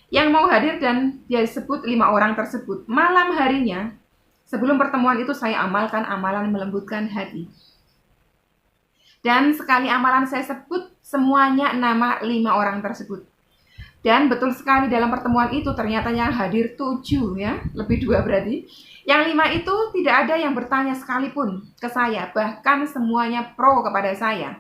yang mau hadir dan dia sebut 5 orang tersebut. Malam harinya, sebelum pertemuan itu saya amalkan amalan melembutkan hati. Dan sekali amalan saya sebut, semuanya nama 5 orang tersebut. Dan betul sekali dalam pertemuan itu ternyata yang hadir 7 ya, lebih 2 berarti. Yang 5 itu tidak ada yang bertanya sekalipun ke saya, bahkan semuanya pro kepada saya.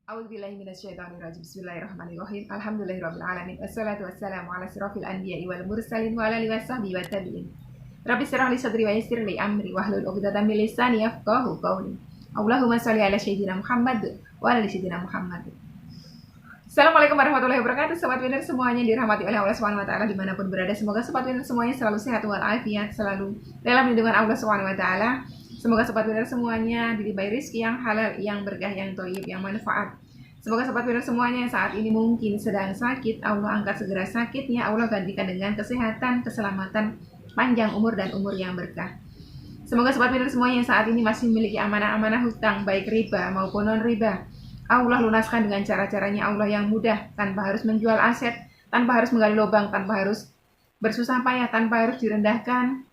A'udzubillahiminasyaitonirrajim. Bismillahirrahmanirrahim. Alhamdulillahirrabbilalamin. Wassalatu wassalamu ala sirafil anbiya'i wal mursalin wa ala alihi wasahbihi wa tabi'in. Rabbi syrah li sadri wa yassir li amri wahlul 'uqdatam min lisani yafqahu qawli. Allahumma shalli ala sayyidina Muhammad wa ala sayyidina Muhammad. Assalamualaikum warahmatullahi wabarakatuh. Sobat Winner semuanya dirahmati oleh Allah Subhanahu wa taala dimanapun berada. Semoga sobat Winner semuanya selalu sehat walafiat, selalu dalam lindungan Allah Subhanahu wa taala. Semoga sobat Winner semuanya dilimpahi rezeki yang halal, yang berkah, yang thayyib, yang manfaat. Semoga sobat Winner semuanya yang saat ini mungkin sedang sakit, Allah angkat segera sakitnya, Allah gantikan dengan kesehatan, keselamatan, panjang umur dan umur yang berkah. Semoga sobat Winner semuanya yang saat ini masih memiliki amanah-amanah hutang, baik riba maupun non-riba, Allah lunaskan dengan cara-caranya Allah yang mudah, tanpa harus menjual aset, tanpa harus menggali lubang, tanpa harus bersusah payah, tanpa harus direndahkan,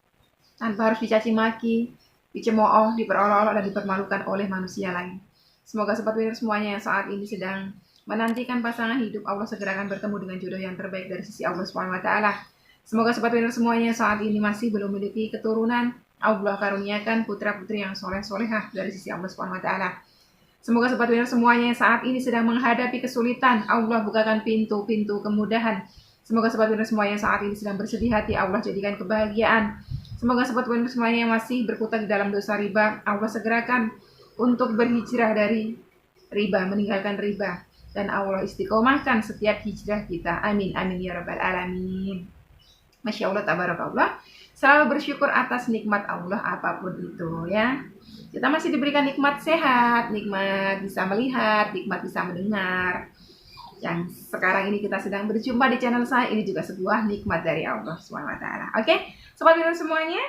tanpa harus dicaci maki, dicemooh, diperolok-olok, dan dipermalukan oleh manusia lain. Semoga sobat Winner semuanya yang saat ini sedang menantikan pasangan hidup, Allah segerakan bertemu dengan jodoh yang terbaik dari sisi Allah Subhanahu wa taala. Semoga sobat Winner semuanya yang saat ini masih belum memiliki keturunan, Allah karuniakan putra-putri yang soleh-solehah dari sisi Allah Subhanahu wa taala. Semoga sobat Winner semuanya yang saat ini sedang menghadapi kesulitan, Allah bukakan pintu-pintu kemudahan. Semoga sobat Winner semuanya yang saat ini sedang bersedih hati, Allah jadikan kebahagiaan. Semoga sobat Winner semuanya yang masih berkutat di dalam dosa riba, Allah segerakan untuk berhijrah dari riba, meninggalkan riba, dan Allah istiqomahkan setiap hijrah kita. Amin, amin ya rabbal alamin. Masya Allah, tabarakallah. Selalu bersyukur atas nikmat Allah apapun itu ya. Kita masih diberikan nikmat sehat, nikmat bisa melihat, nikmat bisa mendengar. Yang sekarang ini kita sedang berjumpa di channel saya, ini juga sebuah nikmat dari Allah SWT. Oke, sobat Winner semuanya,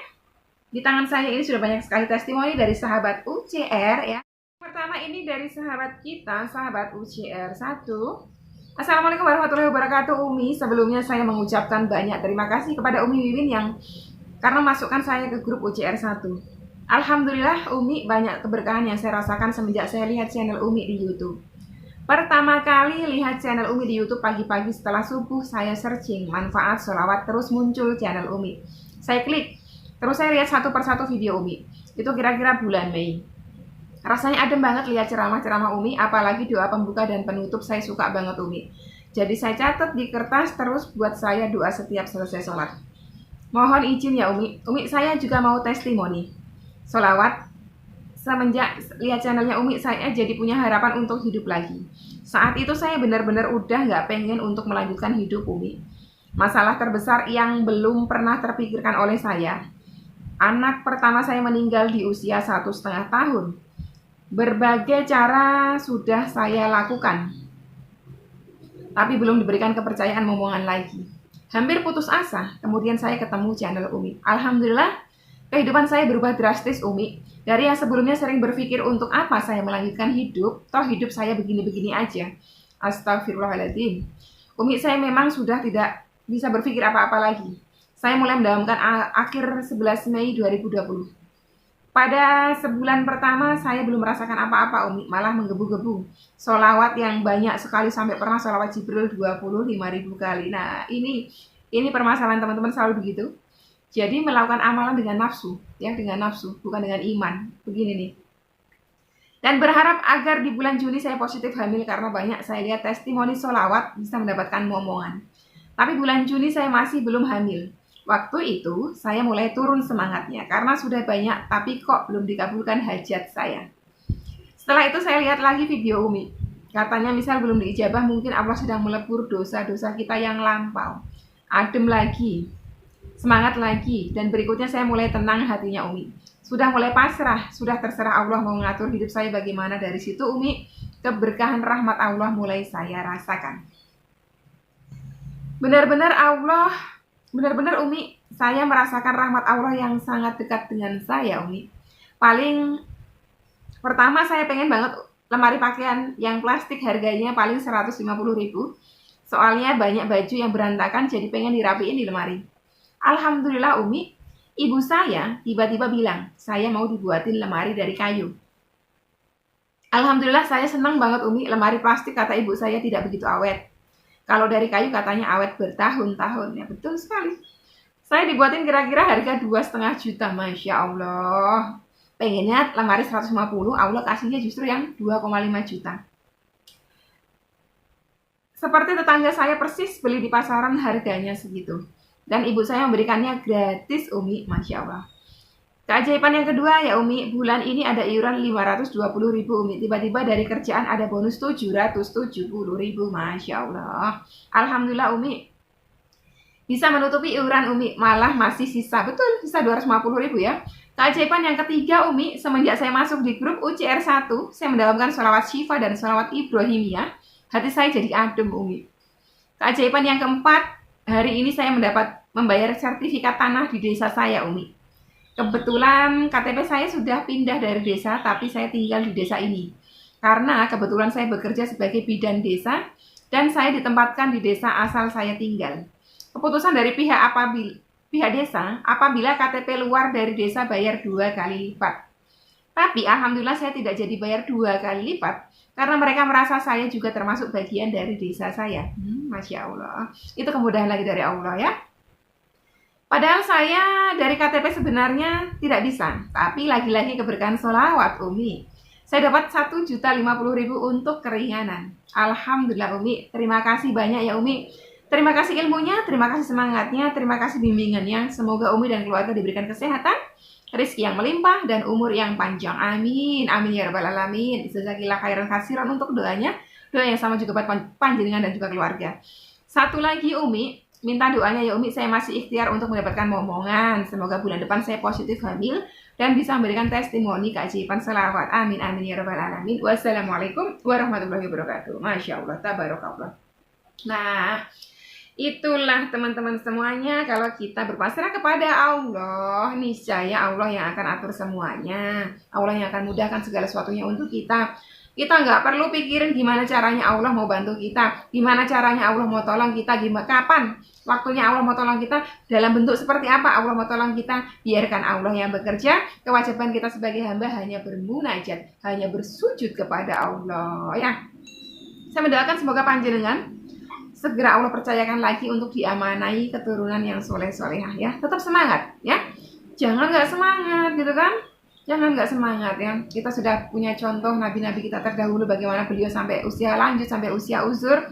di tangan saya ini sudah banyak sekali testimoni dari sahabat UCR ya. Pertama ini dari sahabat kita, sahabat UCR 1. Assalamualaikum warahmatullahi wabarakatuh Umi. Sebelumnya saya mengucapkan banyak terima kasih kepada Umi Wiwin yang karena masukkan saya ke grup UCR 1. Alhamdulillah Umi, banyak keberkahan yang saya rasakan semenjak saya lihat channel Umi di YouTube. Pertama kali lihat channel Umi di YouTube pagi-pagi setelah subuh, saya searching manfaat sholawat, terus muncul channel Umi. Saya klik, terus saya lihat satu persatu video Umi. Itu kira-kira bulan Mei. Rasanya adem banget lihat ceramah-ceramah Umi, apalagi doa pembuka dan penutup saya suka banget Umi. Jadi saya catat di kertas terus buat saya doa setiap selesai sholat. Mohon izin ya Umi, saya juga mau testimoni sholawat. Semenjak lihat channelnya Umi, saya jadi punya harapan untuk hidup lagi. Saat itu saya benar-benar udah gak pengen untuk melanjutkan hidup Umi. Masalah terbesar yang belum pernah terpikirkan oleh saya, anak pertama saya meninggal di usia 1,5 tahun. Berbagai cara sudah saya lakukan, tapi belum diberikan kepercayaan momongan lagi. Hampir putus asa, kemudian saya ketemu channel Umi. Alhamdulillah, kehidupan saya berubah drastis Umi. Dari yang sebelumnya sering berpikir untuk apa saya melanjutkan hidup, toh hidup saya begini-begini aja. Astagfirullahaladzim. Umi, saya memang sudah tidak bisa berpikir apa-apa lagi. Saya mulai mendamkan akhir 11 Mei 2020. Pada sebulan pertama saya belum merasakan apa-apa Umi, malah menggebu-gebu. Sholawat yang banyak sekali sampai pernah sholawat Jibril 25.000 kali. Nah ini permasalahan teman-teman selalu begitu. Jadi melakukan amalan dengan nafsu, ya dengan nafsu, bukan dengan iman. Begini nih. Dan berharap agar di bulan Juni saya positif hamil karena banyak saya lihat testimoni sholawat bisa mendapatkan momongan. Tapi bulan Juni saya masih belum hamil. Waktu itu saya mulai turun semangatnya karena sudah banyak tapi kok belum dikabulkan hajat saya. Setelah itu saya lihat lagi video Umi. Katanya misal belum diijabah mungkin Allah sedang melebur dosa-dosa kita yang lampau. Adem lagi, semangat lagi, dan berikutnya saya mulai tenang hatinya Umi. Sudah mulai pasrah, sudah terserah Allah mau mengatur hidup saya bagaimana. Dari situ Umi, keberkahan rahmat Allah mulai saya rasakan. Benar-benar Umi, saya merasakan rahmat Allah yang sangat dekat dengan saya Umi. Pertama, saya pengen banget lemari pakaian yang plastik, harganya paling 150.000. Soalnya banyak baju yang berantakan, jadi pengen dirapiin di lemari. Alhamdulillah Umi, ibu saya tiba-tiba bilang, saya mau dibuatin lemari dari kayu. Alhamdulillah saya senang banget Umi, lemari plastik kata ibu saya tidak begitu awet. Kalau dari kayu katanya awet bertahun-tahun, ya betul sekali. Saya dibuatin kira-kira harga 2,5 juta, Masya Allah. Pengennya lemari 150, Allah kasihnya justru yang 2,5 juta. Seperti tetangga saya persis, beli di pasaran harganya segitu. Dan ibu saya memberikannya gratis Umi, Masya Allah. Keajaiban yang kedua ya Umi, bulan ini ada iuran 520.000 Umi. Tiba-tiba dari kerjaan ada bonus 770.000, Masya Allah. Alhamdulillah Umi, bisa menutupi iuran Umi, malah masih sisa, betul, sisa 250.000 ya. Keajaiban yang ketiga Umi, semenjak saya masuk di grup UCR 1, saya mendapatkan sholawat Syifa dan sholawat Ibrahimiyah, hati saya jadi adem Umi. Keajaiban yang keempat, hari ini saya membayar sertifikat tanah di desa saya Umi. Kebetulan KTP saya sudah pindah dari desa, tapi saya tinggal di desa ini. Karena kebetulan saya bekerja sebagai bidan desa, dan saya ditempatkan di desa asal saya tinggal. Keputusan dari pihak desa, apabila KTP luar dari desa bayar 2 kali lipat. Tapi alhamdulillah saya tidak jadi bayar 2 kali lipat, karena mereka merasa saya juga termasuk bagian dari desa saya. Masya Allah, itu kemudahan lagi dari Allah ya. Padahal saya dari KTP sebenarnya tidak bisa, tapi lagi-lagi keberkahan sholawat Umi. Saya dapat 1.050.000 untuk keringanan. Alhamdulillah Umi, terima kasih banyak ya Umi. Terima kasih ilmunya, terima kasih semangatnya, terima kasih bimbingannya. Semoga Umi dan keluarga diberikan kesehatan, rezeki yang melimpah, dan umur yang panjang. Amin, amin ya rabbal alamin. Jazakallahu khairan katsiran untuk doanya. Doa yang sama juga buat panjenengan dan juga keluarga. Satu lagi Umi, minta doanya ya Umi, saya masih ikhtiar untuk mendapatkan momongan. Semoga bulan depan saya positif hamil dan bisa memberikan testimoni keajaiban selawat. Amin amin ya rabbal alamin. Wassalamualaikum warahmatullahi wabarakatuh. Masya Allah, tabarakallah. Nah, itulah teman-teman semuanya, kalau kita berpasrah kepada Allah, niscaya Allah yang akan atur semuanya. Allah yang akan mudahkan segala sesuatunya untuk kita. Kita nggak perlu pikirin gimana caranya Allah mau bantu kita, gimana caranya Allah mau tolong kita, kapan waktunya Allah mau tolong kita, dalam bentuk seperti apa Allah mau tolong kita. Biarkan Allah yang bekerja. Kewajiban kita sebagai hamba hanya bermunajat, hanya bersujud kepada Allah ya. Saya mendoakan semoga panjenengan segera Allah percayakan lagi untuk diamanai keturunan yang soleh-solehah ya. Tetap semangat ya, jangan nggak semangat gitu kan. Jangan nggak semangat ya. Kita sudah punya contoh nabi-nabi kita terdahulu, bagaimana beliau sampai usia lanjut, sampai usia uzur,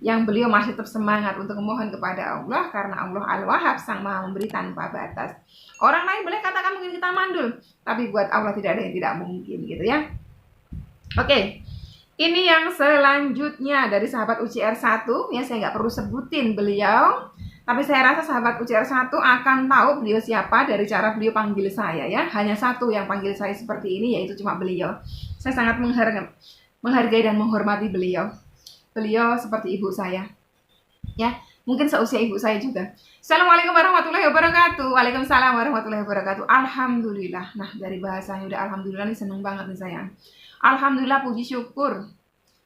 yang beliau masih tetap semangat untuk memohon kepada Allah, karena Allah Al-Wahhab, Sang Maha Memberi tanpa batas. Orang lain boleh katakan mungkin kita mandul, tapi buat Allah tidak ada yang tidak mungkin gitu ya. Oke, ini yang selanjutnya dari sahabat UCR 1 ya, saya nggak perlu sebutin beliau. Tapi saya rasa sahabat UCR 1 akan tahu beliau siapa dari cara beliau panggil saya ya. Hanya satu yang panggil saya seperti ini, yaitu cuma beliau. Saya sangat menghargai dan menghormati beliau. Beliau seperti ibu saya. Ya, mungkin seusia ibu saya juga. Assalamualaikum warahmatullahi wabarakatuh. Waalaikumsalam warahmatullahi wabarakatuh. Alhamdulillah. Nah, dari bahasanya udah alhamdulillah nih, seneng banget nih saya. Alhamdulillah, puji syukur.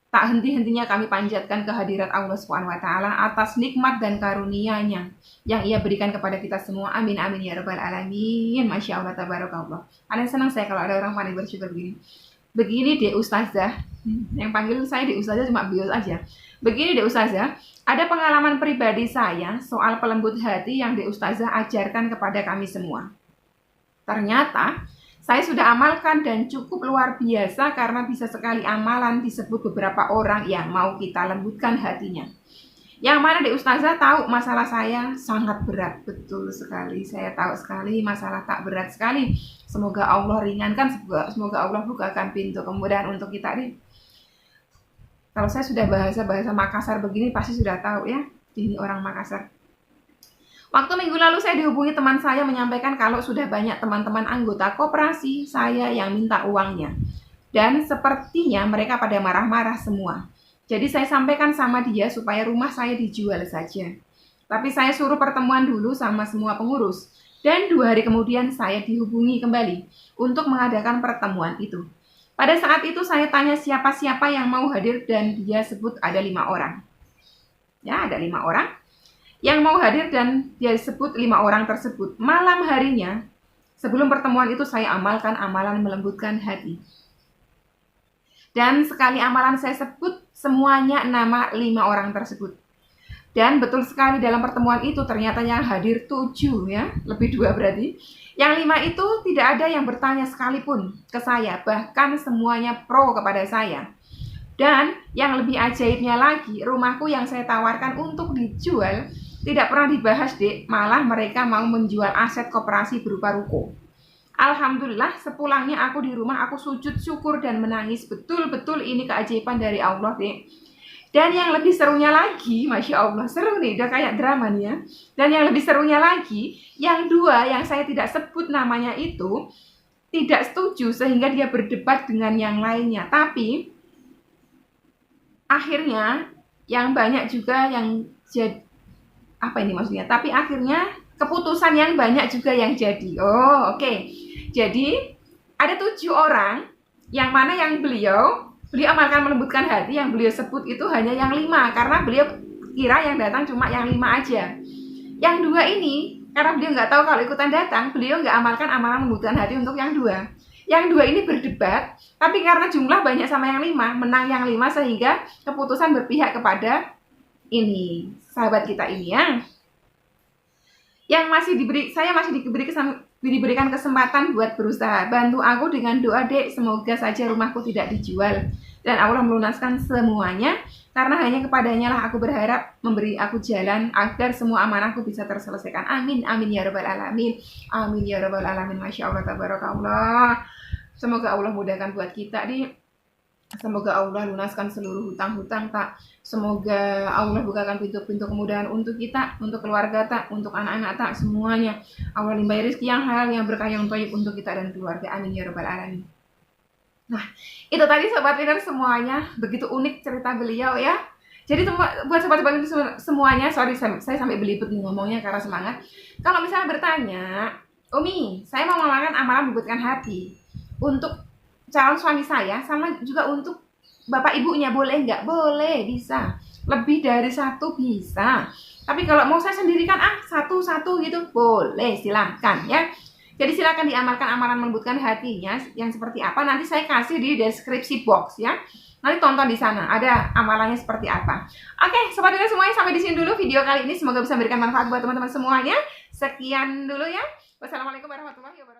Tak henti-hentinya kami panjatkan kehadirat Allah SWT atas nikmat dan karunia-Nya yang Ia berikan kepada kita semua. Amin amin ya rabbal alamin. Masya Allah, tabarakallah. Paling senang saya kalau ada orang pandai bersyukur begini. Begini deh Ustazah, yang panggil saya di Ustazah cuma beliau aja. Begini deh Ustazah, ada pengalaman pribadi saya soal pelembut hati yang di Ustazah ajarkan kepada kami semua. Ternyata saya sudah amalkan dan cukup luar biasa, karena bisa sekali amalan disebut beberapa orang yang mau kita lembutkan hatinya. Yang mana di Ustazah tahu masalah saya sangat berat. Betul sekali, saya tahu sekali masalah tak berat sekali. Semoga Allah ringankan, semoga Allah bukakan pintu kemudahan untuk kita nih. Kalau saya sudah bahasa Makassar begini pasti sudah tahu ya, ini orang Makassar. Waktu minggu lalu saya dihubungi teman saya menyampaikan kalau sudah banyak teman-teman anggota koperasi saya yang minta uangnya. Dan sepertinya mereka pada marah-marah semua. Jadi saya sampaikan sama dia supaya rumah saya dijual saja. Tapi saya suruh pertemuan dulu sama semua pengurus. Dan 2 hari kemudian saya dihubungi kembali untuk mengadakan pertemuan itu. Pada saat itu saya tanya siapa-siapa yang mau hadir dan dia sebut ada 5 orang. Ya, ada 5 orang yang mau hadir dan dia sebut 5 orang tersebut. Malam harinya, sebelum pertemuan itu saya amalkan amalan melembutkan hati. Dan sekali amalan saya sebut, semuanya nama 5 orang tersebut. Dan betul sekali dalam pertemuan itu ternyata yang hadir 7 ya, lebih 2 berarti. Yang 5 itu tidak ada yang bertanya sekalipun ke saya, bahkan semuanya pro kepada saya. Dan yang lebih ajaibnya lagi, rumahku yang saya tawarkan untuk dijual tidak pernah dibahas, Dek. Malah mereka mau menjual aset koperasi berupa ruko. Alhamdulillah, sepulangnya aku di rumah, aku sujud syukur dan menangis. Betul-betul ini keajaiban dari Allah, Dek. Dan yang lebih serunya lagi, Masya Allah, seru nih, udah kayak drama nih ya. Dan yang lebih serunya lagi, yang 2 yang saya tidak sebut namanya itu tidak setuju sehingga dia berdebat dengan yang lainnya. Tapi akhirnya yang banyak juga yang jadi, apa ini maksudnya? Tapi akhirnya keputusan yang banyak juga yang jadi. Oh, oke. Jadi ada 7 orang, yang mana yang beliau amalkan melembutkan hati, yang beliau sebut itu hanya yang 5, karena beliau kira yang datang cuma yang 5 aja. Yang 2 ini, karena beliau nggak tahu kalau ikutan datang, beliau nggak amalkan amalan melembutkan hati untuk yang 2. Yang 2 ini berdebat, tapi karena jumlah banyak sama yang 5, menang yang 5 sehingga keputusan berpihak kepada ini, sahabat kita ini ya. Yang saya masih diberikan kesempatan buat berusaha. Bantu aku dengan doa, Dek, semoga saja rumahku tidak dijual dan Allah melunaskan semuanya, karena hanya kepadanya lah aku berharap memberi aku jalan agar semua amanahku bisa terselesaikan. Amin, amin ya rabbal alamin. Amin ya rabbal alamin. Masya Allah, tabarakallah. Semoga Allah mudahkan buat kita nih. Semoga Allah lunaskan seluruh hutang-hutang, tak. Semoga Allah bukakan pintu-pintu kemudahan untuk kita, untuk keluarga, tak, untuk anak-anak, tak, semuanya. Allah limpahi rezeki yang halal, yang berkah, yang thayyib untuk kita dan keluarga. Amin ya rabbal alamin. Nah, itu tadi sobat winner semuanya, begitu unik cerita beliau ya. Jadi buat sobat-sobat itu semuanya, sorry saya sampai belibet nih ngomongnya karena semangat. Kalau misalnya bertanya, Umi, saya mau mengamalkan amalan melembutkan hati untuk calon suami saya, sama juga untuk bapak ibunya, boleh nggak? Boleh, bisa. Lebih dari 1 bisa. Tapi kalau mau saya sendirikan, satu-satu gitu, boleh, silahkan ya. Jadi silakan diamalkan amalan melembutkan hatinya yang seperti apa. Nanti saya kasih di deskripsi box ya. Nanti tonton di sana, ada amalannya seperti apa. Oke, sobat winner semuanya, sampai di sini dulu video kali ini. Semoga bisa memberikan manfaat buat teman-teman semuanya. Sekian dulu ya. Wassalamualaikum warahmatullahi wabarakatuh.